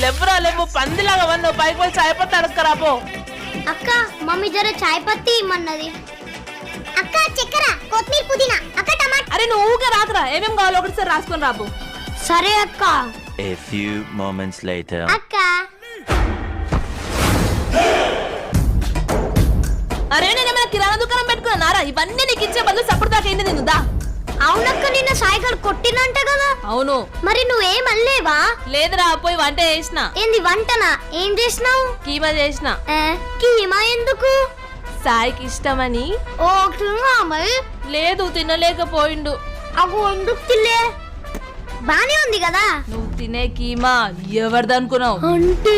లేవురా లేవు పందిలాగా వన్ను పైకి పోయి చాయ్ పత్తి అడుక్కరాపో. అక్క మమ్మీ జర చాయ్ పత్తి ఇమ్మన్నది. అక్క చక్కెర కొత్తిమీర పుదీనా అక్క టమాటా. అరే నువ్వు ఊగా రాకరా, ఏమేం కావాలో ఒకటిసారి రాసుకొని రాబో. సరే అక్క. A few moments later. అక్క అరే నేనేమైనా కిరాణా దుకాణం పెట్టుకున్నారా? ఇవన్నీ నీకు ఇచ్చే బదులు సప్పుడు దాకా ఏంటి తిందా? అవునక్క నిన్న సాయిగాడు కొట్టినంట కదా. అవును. మరి నువ్వేమల్లేవా? లేదురా పోయి వంట చేసిన. ఏంది వంటనా? ఏం చేసినావు? కీమా చేసిన. కీమా ఎందుకు? సాయికి ఇష్టమని. ఓ మరి లేదు తినలేకపోయిండు. అగో ఎందుకు తిల్లే? బానే ఉంది కదా. నువ్వు తినే కీమా ఎవరిదనుకున్నావు? అంటే